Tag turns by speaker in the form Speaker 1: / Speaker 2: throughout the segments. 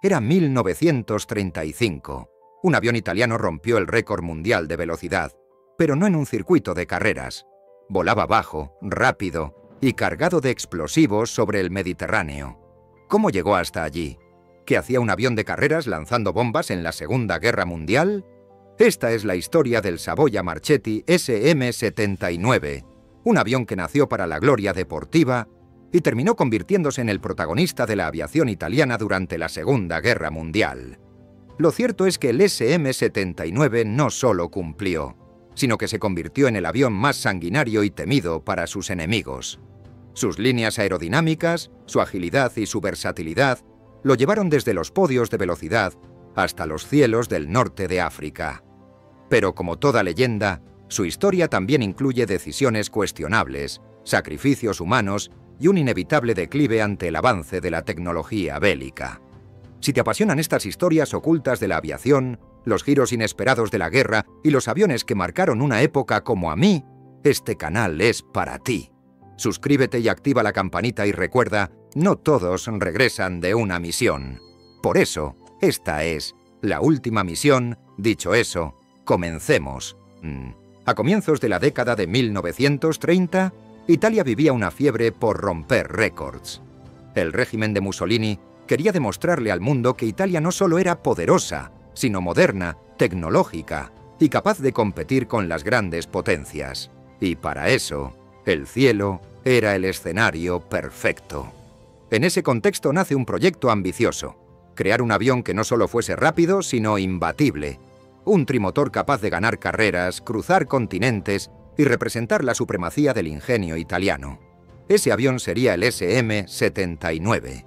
Speaker 1: Era 1935. Un avión italiano rompió el récord mundial de velocidad, pero no en un circuito de carreras. Volaba bajo, rápido y cargado de explosivos sobre el Mediterráneo. ¿Cómo llegó hasta allí? ¿Qué hacía un avión de carreras lanzando bombas en la Segunda Guerra Mundial? Esta es la historia del Savoia Marchetti SM-79, un avión que nació para la gloria deportiva y terminó convirtiéndose en el protagonista de la aviación italiana durante la Segunda Guerra Mundial. Lo cierto es que el SM-79 no solo cumplió, sino que se convirtió en el avión más sanguinario y temido para sus enemigos. Sus líneas aerodinámicas, su agilidad y su versatilidad lo llevaron desde los podios de velocidad hasta los cielos del norte de África. Pero como toda leyenda, su historia también incluye decisiones cuestionables, sacrificios humanos y un inevitable declive ante el avance de la tecnología bélica. Si te apasionan estas historias ocultas de la aviación, los giros inesperados de la guerra y los aviones que marcaron una época como a mí, este canal es para ti. Suscríbete y activa la campanita y recuerda, no todos regresan de una misión. Por eso, esta es la última misión. Dicho eso, comencemos. A comienzos de la década de 1930, Italia vivía una fiebre por romper récords. El régimen de Mussolini quería demostrarle al mundo que Italia no solo era poderosa, sino moderna, tecnológica y capaz de competir con las grandes potencias. Y para eso, el cielo era el escenario perfecto. En ese contexto nace un proyecto ambicioso: crear un avión que no solo fuese rápido, sino imbatible. Un trimotor capaz de ganar carreras, cruzar continentes y representar la supremacía del ingenio italiano. Ese avión sería el SM-79.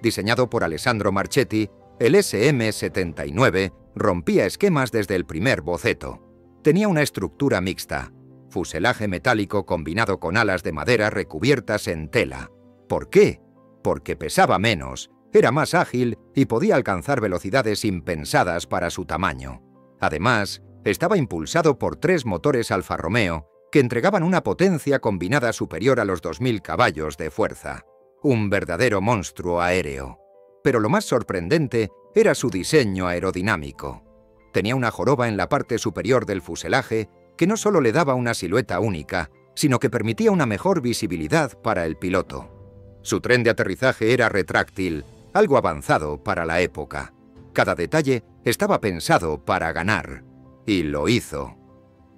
Speaker 1: Diseñado por Alessandro Marchetti, el SM-79 rompía esquemas desde el primer boceto. Tenía una estructura mixta: fuselaje metálico combinado con alas de madera recubiertas en tela. ¿Por qué? Porque pesaba menos, era más ágil y podía alcanzar velocidades impensadas para su tamaño. Además, estaba impulsado por 3 motores Alfa Romeo que entregaban una potencia combinada superior a los 2000 caballos de fuerza. Un verdadero monstruo aéreo. Pero lo más sorprendente era su diseño aerodinámico. Tenía una joroba en la parte superior del fuselaje que no solo le daba una silueta única, sino que permitía una mejor visibilidad para el piloto. Su tren de aterrizaje era retráctil, algo avanzado para la época. Cada detalle estaba pensado para ganar. Y lo hizo.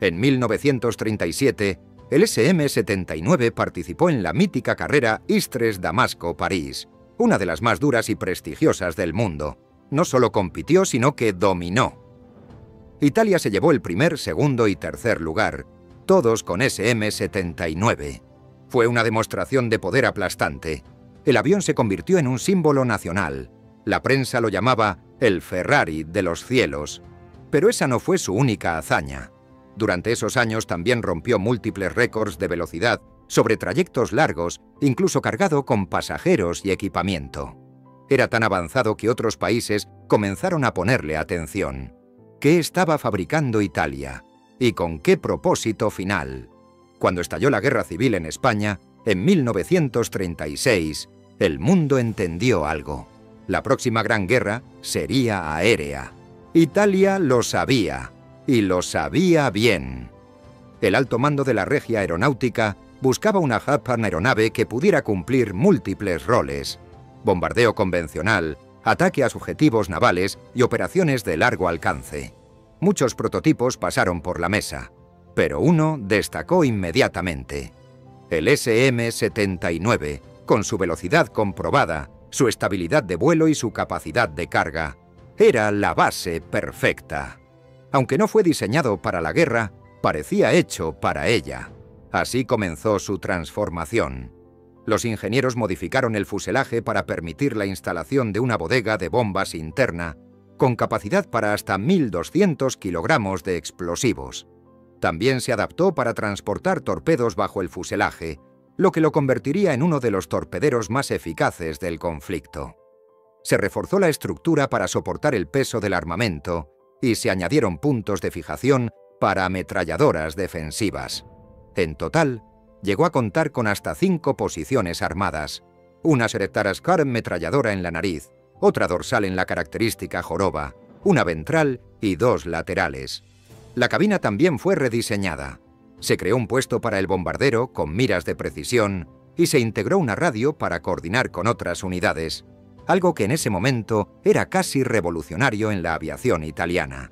Speaker 1: En 1937, el SM-79 participó en la mítica carrera Istres-Damasco-París, una de las más duras y prestigiosas del mundo. No solo compitió, sino que dominó. Italia se llevó el primer, segundo y tercer lugar, todos con SM-79. Fue una demostración de poder aplastante. El avión se convirtió en un símbolo nacional. La prensa lo llamaba el Ferrari de los cielos. Pero esa no fue su única hazaña. Durante esos años también rompió múltiples récords de velocidad sobre trayectos largos, incluso cargado con pasajeros y equipamiento. Era tan avanzado que otros países comenzaron a ponerle atención. ¿Qué estaba fabricando Italia? ¿Y con qué propósito final? Cuando estalló la Guerra Civil en España, en 1936, el mundo entendió algo. La próxima gran guerra sería aérea. Italia lo sabía, y lo sabía bien. El alto mando de la Regia Aeronáutica buscaba una aeronave que pudiera cumplir múltiples roles: bombardeo convencional, ataque a objetivos navales y operaciones de largo alcance. Muchos prototipos pasaron por la mesa, pero uno destacó inmediatamente. El SM-79, con su velocidad comprobada, su estabilidad de vuelo y su capacidad de carga, era la base perfecta. Aunque no fue diseñado para la guerra, parecía hecho para ella. Así comenzó su transformación. Los ingenieros modificaron el fuselaje para permitir la instalación de una bodega de bombas interna, con capacidad para hasta 1.200 kilogramos de explosivos. También se adaptó para transportar torpedos bajo el fuselaje, lo que lo convertiría en uno de los torpederos más eficaces del conflicto. Se reforzó la estructura para soportar el peso del armamento y se añadieron puntos de fijación para ametralladoras defensivas. En total, llegó a contar con hasta 5 posiciones armadas: una Sretaras Kar ametralladora en la nariz, otra dorsal en la característica joroba, una ventral y 2 laterales. La cabina también fue rediseñada. Se creó un puesto para el bombardero con miras de precisión y se integró una radio para coordinar con otras unidades, algo que en ese momento era casi revolucionario en la aviación italiana.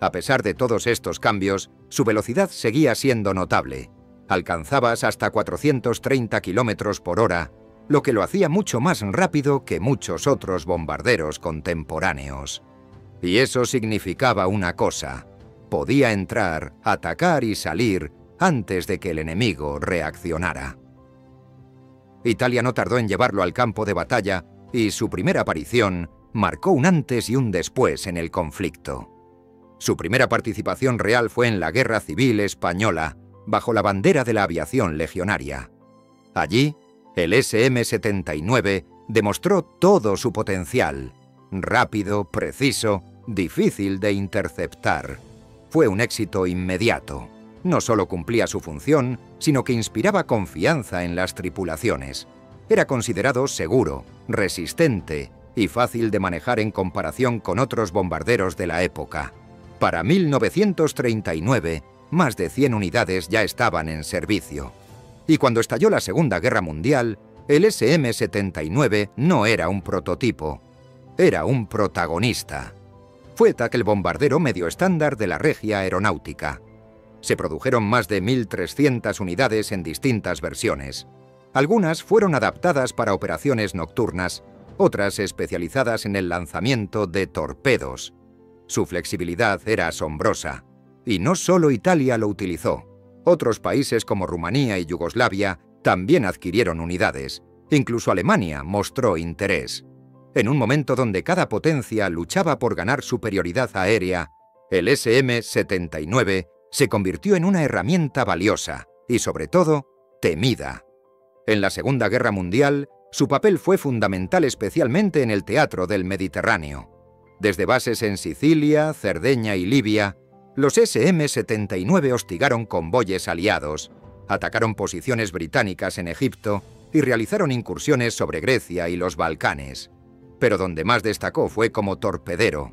Speaker 1: A pesar de todos estos cambios, su velocidad seguía siendo notable. Alcanzabas hasta 430 km por hora, lo que lo hacía mucho más rápido que muchos otros bombarderos contemporáneos. Y eso significaba una cosa: podía entrar, atacar y salir antes de que el enemigo reaccionara. Italia no tardó en llevarlo al campo de batalla y su primera aparición marcó un antes y un después en el conflicto. Su primera participación real fue en la Guerra Civil Española, bajo la bandera de la aviación legionaria. Allí, el SM-79 demostró todo su potencial: rápido, preciso, difícil de interceptar. Fue un éxito inmediato. No solo cumplía su función, sino que inspiraba confianza en las tripulaciones. Era considerado seguro, resistente y fácil de manejar en comparación con otros bombarderos de la época. Para 1939, más de 100 unidades ya estaban en servicio. Y cuando estalló la Segunda Guerra Mundial, el SM-79 no era un prototipo, era un protagonista. Fue TAC el bombardero medio estándar de la Regia Aeronáutica. Se produjeron más de 1.300 unidades en distintas versiones. Algunas fueron adaptadas para operaciones nocturnas, otras especializadas en el lanzamiento de torpedos. Su flexibilidad era asombrosa. Y no solo Italia lo utilizó. Otros países como Rumanía y Yugoslavia también adquirieron unidades. Incluso Alemania mostró interés. En un momento donde cada potencia luchaba por ganar superioridad aérea, el SM-79 se convirtió en una herramienta valiosa y, sobre todo, temida. En la Segunda Guerra Mundial, su papel fue fundamental, especialmente en el teatro del Mediterráneo. Desde bases en Sicilia, Cerdeña y Libia, los SM-79 hostigaron convoyes aliados, atacaron posiciones británicas en Egipto y realizaron incursiones sobre Grecia y los Balcanes. Pero donde más destacó fue como torpedero.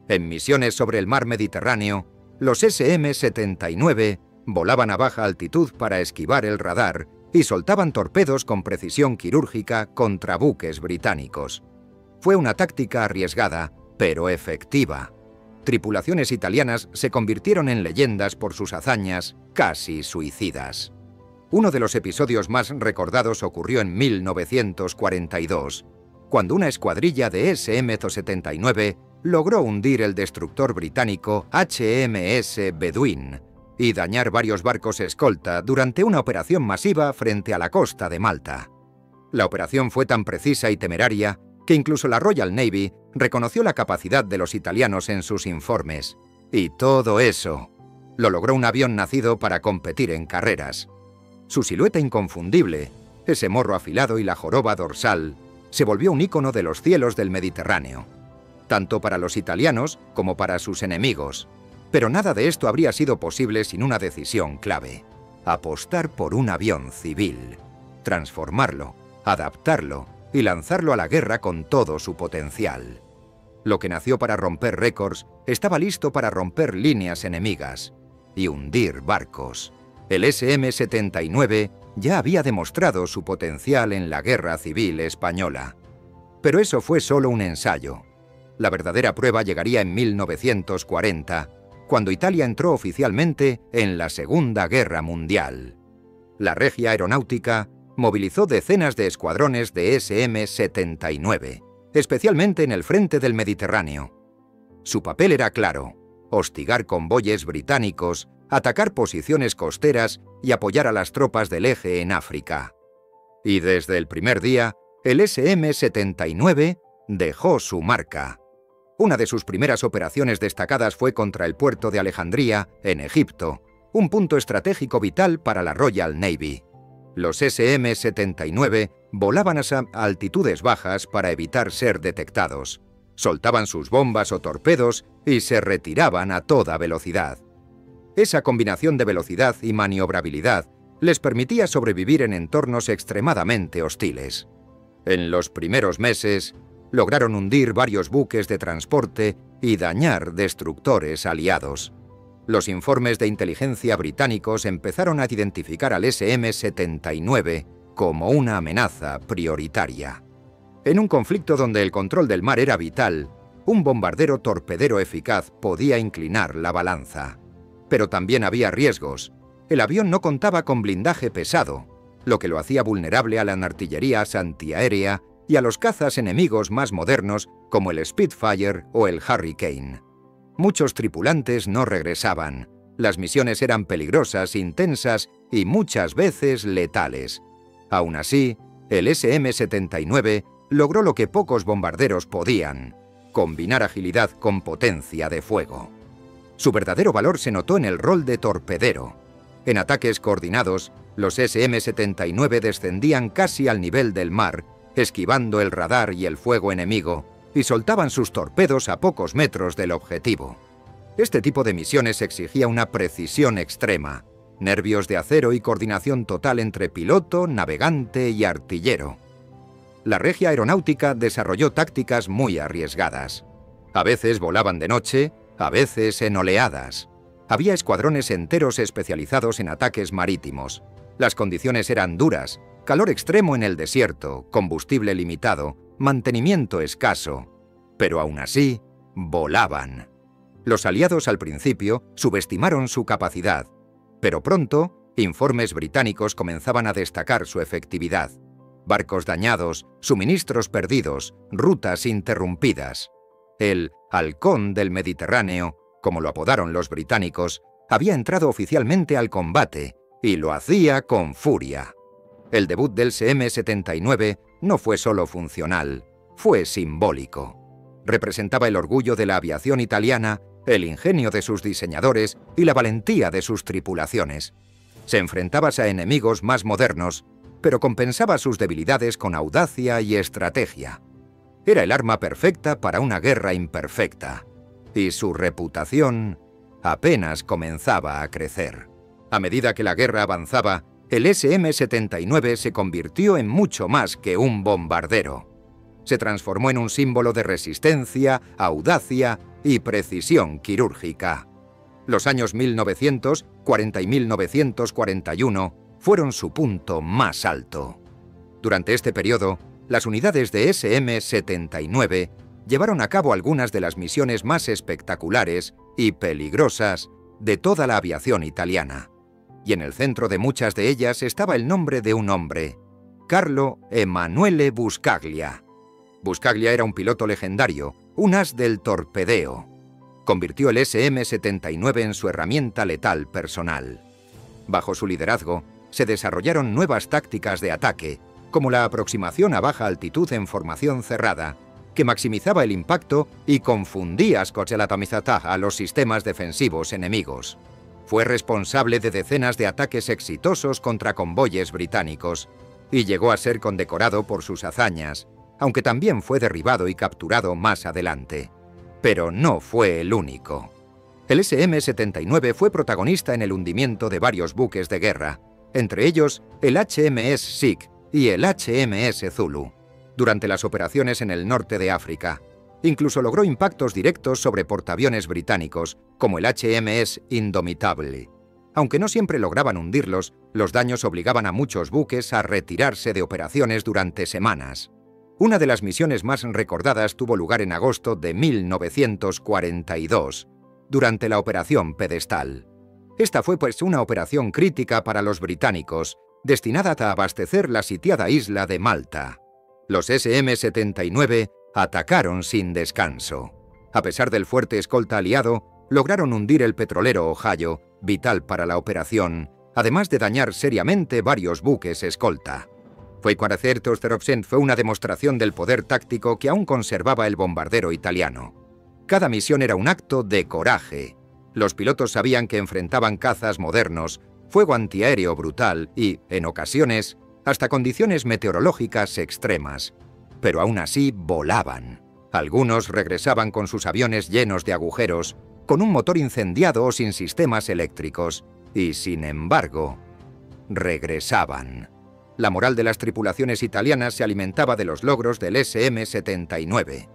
Speaker 1: En misiones sobre el mar Mediterráneo, los SM-79 volaban a baja altitud para esquivar el radar y soltaban torpedos con precisión quirúrgica contra buques británicos. Fue una táctica arriesgada, pero efectiva. Tripulaciones italianas se convirtieron en leyendas por sus hazañas casi suicidas. Uno de los episodios más recordados ocurrió en 1942, cuando una escuadrilla de SM-79 logró hundir el destructor británico HMS Bedouin y dañar varios barcos escolta durante una operación masiva frente a la costa de Malta. La operación fue tan precisa y temeraria que incluso la Royal Navy reconoció la capacidad de los italianos en sus informes. Y todo eso lo logró un avión nacido para competir en carreras. Su silueta inconfundible, ese morro afilado y la joroba dorsal, se volvió un ícono de los cielos del Mediterráneo, tanto para los italianos como para sus enemigos. Pero nada de esto habría sido posible sin una decisión clave: apostar por un avión civil, transformarlo, adaptarlo y lanzarlo a la guerra con todo su potencial. Lo que nació para romper récords estaba listo para romper líneas enemigas y hundir barcos. El SM-79 ya había demostrado su potencial en la Guerra Civil Española. Pero eso fue solo un ensayo. La verdadera prueba llegaría en 1940, cuando Italia entró oficialmente en la Segunda Guerra Mundial. La Regia Aeronáutica movilizó decenas de escuadrones de SM-79, especialmente en el frente del Mediterráneo. Su papel era claro: hostigar convoyes británicos, atacar posiciones costeras y apoyar a las tropas del Eje en África. Y desde el primer día, el SM-79 dejó su marca. Una de sus primeras operaciones destacadas fue contra el puerto de Alejandría, en Egipto, un punto estratégico vital para la Royal Navy. Los SM-79 volaban a altitudes bajas para evitar ser detectados. Soltaban sus bombas o torpedos y se retiraban a toda velocidad. Esa combinación de velocidad y maniobrabilidad les permitía sobrevivir en entornos extremadamente hostiles. En los primeros meses, Lograron hundir varios buques de transporte y dañar destructores aliados. Los informes de inteligencia británicos empezaron a identificar al SM-79 como una amenaza prioritaria. En un conflicto donde el control del mar era vital, un bombardero torpedero eficaz podía inclinar la balanza. Pero también había riesgos. El avión no contaba con blindaje pesado, lo que lo hacía vulnerable a la artillería antiaérea y a los cazas enemigos más modernos como el Spitfire o el Hurricane. Muchos tripulantes no regresaban. Las misiones eran peligrosas, intensas y muchas veces letales. Aún así, el SM-79 logró lo que pocos bombarderos podían: combinar agilidad con potencia de fuego. Su verdadero valor se notó en el rol de torpedero. En ataques coordinados, los SM-79 descendían casi al nivel del mar, esquivando el radar y el fuego enemigo, y soltaban sus torpedos a pocos metros del objetivo. Este tipo de misiones exigía una precisión extrema, nervios de acero y coordinación total entre piloto, navegante y artillero. La Regia Aeronáutica desarrolló tácticas muy arriesgadas. A veces volaban de noche, a veces en oleadas. Había escuadrones enteros especializados en ataques marítimos. Las condiciones eran duras: calor extremo en el desierto, combustible limitado, mantenimiento escaso. Pero aún así, volaban. Los aliados al principio subestimaron su capacidad, pero pronto, informes británicos comenzaban a destacar su efectividad. Barcos dañados, suministros perdidos, rutas interrumpidas. El Halcón del Mediterráneo, como lo apodaron los británicos, había entrado oficialmente al combate, y lo hacía con furia. El debut del SM-79 no fue solo funcional, fue simbólico. Representaba el orgullo de la aviación italiana, el ingenio de sus diseñadores y la valentía de sus tripulaciones. Se enfrentaba a enemigos más modernos, pero compensaba sus debilidades con audacia y estrategia. Era el arma perfecta para una guerra imperfecta, y su reputación apenas comenzaba a crecer. A medida que la guerra avanzaba, el SM-79 se convirtió en mucho más que un bombardero. Se transformó en un símbolo de resistencia, audacia y precisión quirúrgica. Los años 1940 y 1941 fueron su punto más alto. Durante este periodo, las unidades de SM-79 llevaron a cabo algunas de las misiones más espectaculares y peligrosas de toda la aviación italiana. Y en el centro de muchas de ellas estaba el nombre de un hombre: Carlo Emanuele Buscaglia. Buscaglia era un piloto legendario, un as del torpedeo. Convirtió el SM-79 en su herramienta letal personal. Bajo su liderazgo, se desarrollaron nuevas tácticas de ataque, como la aproximación a baja altitud en formación cerrada, que maximizaba el impacto y confundía a los sistemas defensivos enemigos. Fue responsable de decenas de ataques exitosos contra convoyes británicos y llegó a ser condecorado por sus hazañas, aunque también fue derribado y capturado más adelante. Pero no fue el único. El SM-79 fue protagonista en el hundimiento de varios buques de guerra, entre ellos el HMS Sikh y el HMS Zulu, durante las operaciones en el norte de África. Incluso logró impactos directos sobre portaaviones británicos, como el HMS Indomitable. Aunque no siempre lograban hundirlos, los daños obligaban a muchos buques a retirarse de operaciones durante semanas. Una de las misiones más recordadas tuvo lugar en agosto de 1942, durante la Operación Pedestal. Esta fue pues una operación crítica para los británicos, destinada a abastecer la sitiada isla de Malta. Los SM-79 atacaron sin descanso. A pesar del fuerte escolta aliado, lograron hundir el petrolero Ohio, vital para la operación, además de dañar seriamente varios buques escolta. Fue una demostración del poder táctico que aún conservaba el bombardero italiano. Cada misión era un acto de coraje. Los pilotos sabían que enfrentaban cazas modernos, fuego antiaéreo brutal y, en ocasiones, hasta condiciones meteorológicas extremas. Pero aún así volaban. Algunos regresaban con sus aviones llenos de agujeros, con un motor incendiado o sin sistemas eléctricos, y sin embargo, regresaban. La moral de las tripulaciones italianas se alimentaba de los logros del SM-79.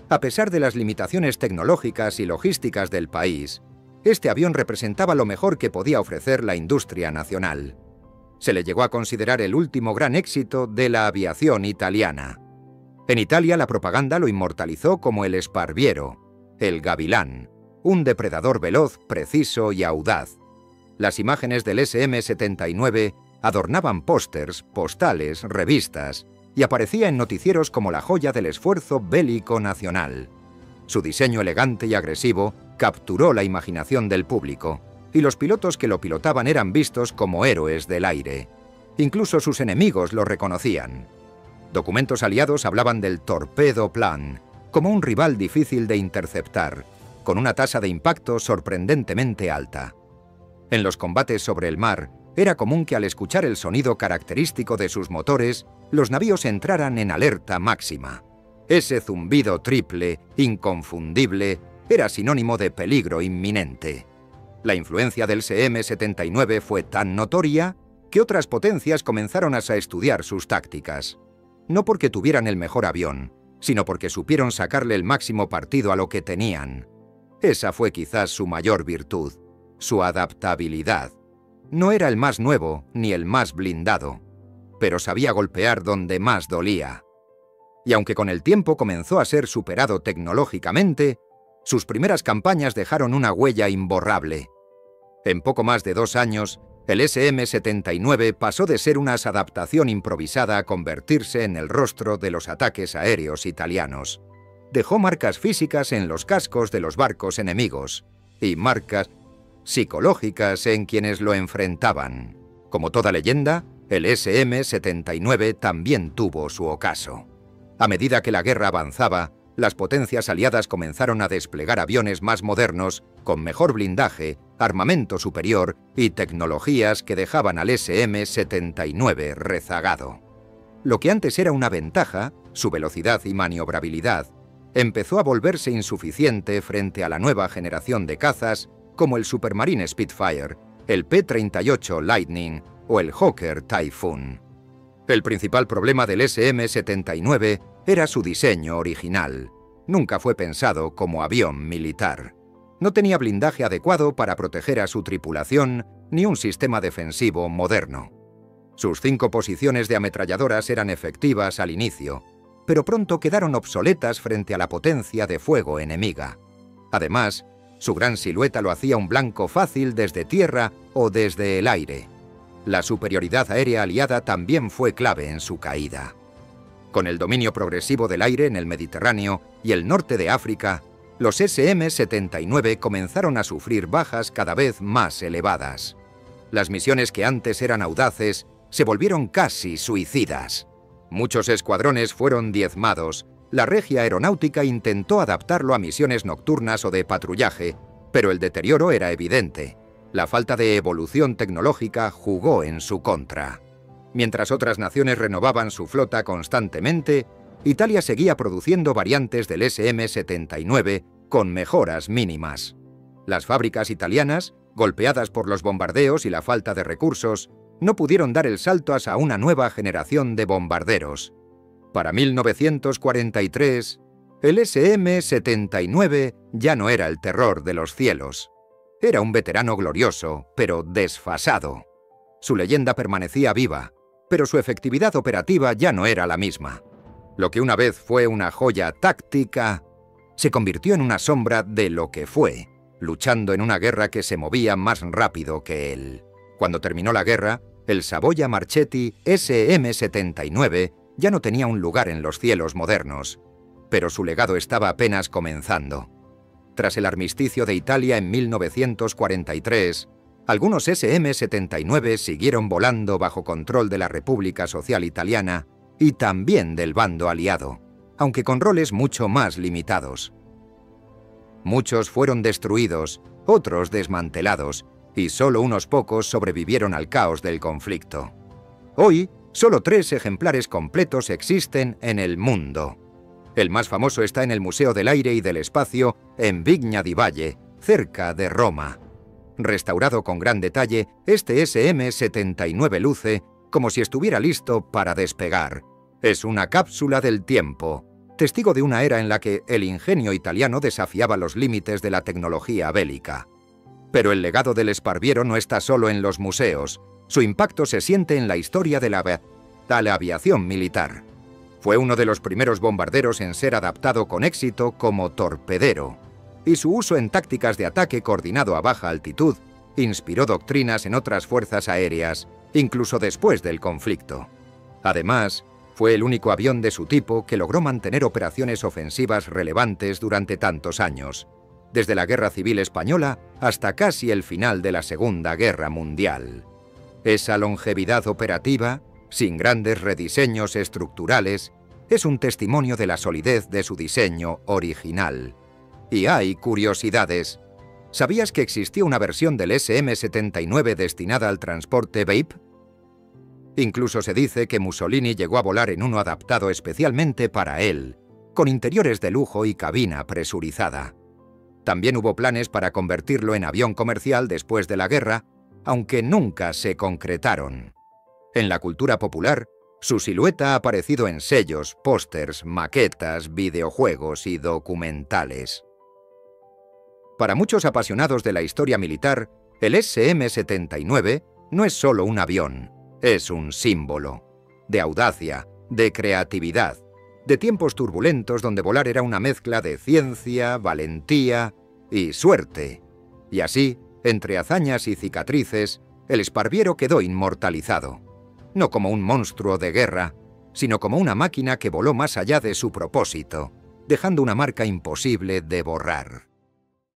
Speaker 1: A pesar de las limitaciones tecnológicas y logísticas del país, este avión representaba lo mejor que podía ofrecer la industria nacional. Se le llegó a considerar el último gran éxito de la aviación italiana. En Italia, la propaganda lo inmortalizó como el Sparviero, el gavilán, un depredador veloz, preciso y audaz. Las imágenes del SM-79 adornaban pósters, postales, revistas y aparecía en noticieros como la joya del esfuerzo bélico nacional. Su diseño elegante y agresivo capturó la imaginación del público, y los pilotos que lo pilotaban eran vistos como héroes del aire. Incluso sus enemigos lo reconocían. Documentos aliados hablaban del Torpedo Plan como un rival difícil de interceptar, con una tasa de impacto sorprendentemente alta. En los combates sobre el mar, era común que al escuchar el sonido característico de sus motores, los navíos entraran en alerta máxima. Ese zumbido triple, inconfundible, era sinónimo de peligro inminente. La influencia del SM-79 fue tan notoria que otras potencias comenzaron a estudiar sus tácticas. No porque tuvieran el mejor avión, sino porque supieron sacarle el máximo partido a lo que tenían. Esa fue quizás su mayor virtud, su adaptabilidad. No era el más nuevo ni el más blindado, pero sabía golpear donde más dolía. Y aunque con el tiempo comenzó a ser superado tecnológicamente, sus primeras campañas dejaron una huella imborrable. En poco más de 2 años, el SM-79 pasó de ser una adaptación improvisada a convertirse en el rostro de los ataques aéreos italianos. Dejó marcas físicas en los cascos de los barcos enemigos y marcas psicológicas en quienes lo enfrentaban. Como toda leyenda, el SM-79 también tuvo su ocaso. A medida que la guerra avanzaba, las potencias aliadas comenzaron a desplegar aviones más modernos, con mejor blindaje, armamento superior y tecnologías que dejaban al SM-79 rezagado. Lo que antes era una ventaja, su velocidad y maniobrabilidad, empezó a volverse insuficiente frente a la nueva generación de cazas como el Supermarine Spitfire, el P-38 Lightning o el Hawker Typhoon. El principal problema del SM-79 era su diseño original. Nunca fue pensado como avión militar. No tenía blindaje adecuado para proteger a su tripulación ni un sistema defensivo moderno. Sus 5 posiciones de ametralladoras eran efectivas al inicio, pero pronto quedaron obsoletas frente a la potencia de fuego enemiga. Además, su gran silueta lo hacía un blanco fácil desde tierra o desde el aire. La superioridad aérea aliada también fue clave en su caída. Con el dominio progresivo del aire en el Mediterráneo y el norte de África, los SM-79 comenzaron a sufrir bajas cada vez más elevadas. Las misiones que antes eran audaces se volvieron casi suicidas. Muchos escuadrones fueron diezmados. La Regia Aeronáutica intentó adaptarlo a misiones nocturnas o de patrullaje, pero el deterioro era evidente. La falta de evolución tecnológica jugó en su contra. Mientras otras naciones renovaban su flota constantemente, Italia seguía produciendo variantes del SM-79 con mejoras mínimas. Las fábricas italianas, golpeadas por los bombardeos y la falta de recursos, no pudieron dar el salto hacia una nueva generación de bombarderos. Para 1943, el SM-79 ya no era el terror de los cielos. Era un veterano glorioso, pero desfasado. Su leyenda permanecía viva, pero su efectividad operativa ya no era la misma. Lo que una vez fue una joya táctica, se convirtió en una sombra de lo que fue, luchando en una guerra que se movía más rápido que él. Cuando terminó la guerra, el Savoia Marchetti SM-79 ya no tenía un lugar en los cielos modernos, pero su legado estaba apenas comenzando. Tras el armisticio de Italia en 1943, algunos SM-79 siguieron volando bajo control de la República Social Italiana y también del bando aliado, aunque con roles mucho más limitados. Muchos fueron destruidos, otros desmantelados, y solo unos pocos sobrevivieron al caos del conflicto. Hoy, solo 3 ejemplares completos existen en el mundo. El más famoso está en el Museo del Aire y del Espacio en Vigna di Valle, cerca de Roma. Restaurado con gran detalle, este SM-79 luce como si estuviera listo para despegar. Es una cápsula del tiempo, testigo de una era en la que el ingenio italiano desafiaba los límites de la tecnología bélica. Pero el legado del Sparviero no está solo en los museos. Su impacto se siente en la historia de la aviación militar. Fue uno de los primeros bombarderos en ser adaptado con éxito como torpedero, y su uso en tácticas de ataque coordinado a baja altitud inspiró doctrinas en otras fuerzas aéreas, incluso después del conflicto. Además, fue el único avión de su tipo que logró mantener operaciones ofensivas relevantes durante tantos años, desde la Guerra Civil Española hasta casi el final de la Segunda Guerra Mundial. Esa longevidad operativa, sin grandes rediseños estructurales, es un testimonio de la solidez de su diseño original. Y hay curiosidades. ¿Sabías que existía una versión del SM-79 destinada al transporte VIP? Incluso se dice que Mussolini llegó a volar en uno adaptado especialmente para él, con interiores de lujo y cabina presurizada. También hubo planes para convertirlo en avión comercial después de la guerra, aunque nunca se concretaron. En la cultura popular, su silueta ha aparecido en sellos, pósters, maquetas, videojuegos y documentales. Para muchos apasionados de la historia militar, el SM-79 no es solo un avión, es un símbolo de audacia, de creatividad, de tiempos turbulentos donde volar era una mezcla de ciencia, valentía y suerte. Y así, entre hazañas y cicatrices, el Sparviero quedó inmortalizado, no como un monstruo de guerra, sino como una máquina que voló más allá de su propósito, dejando una marca imposible de borrar.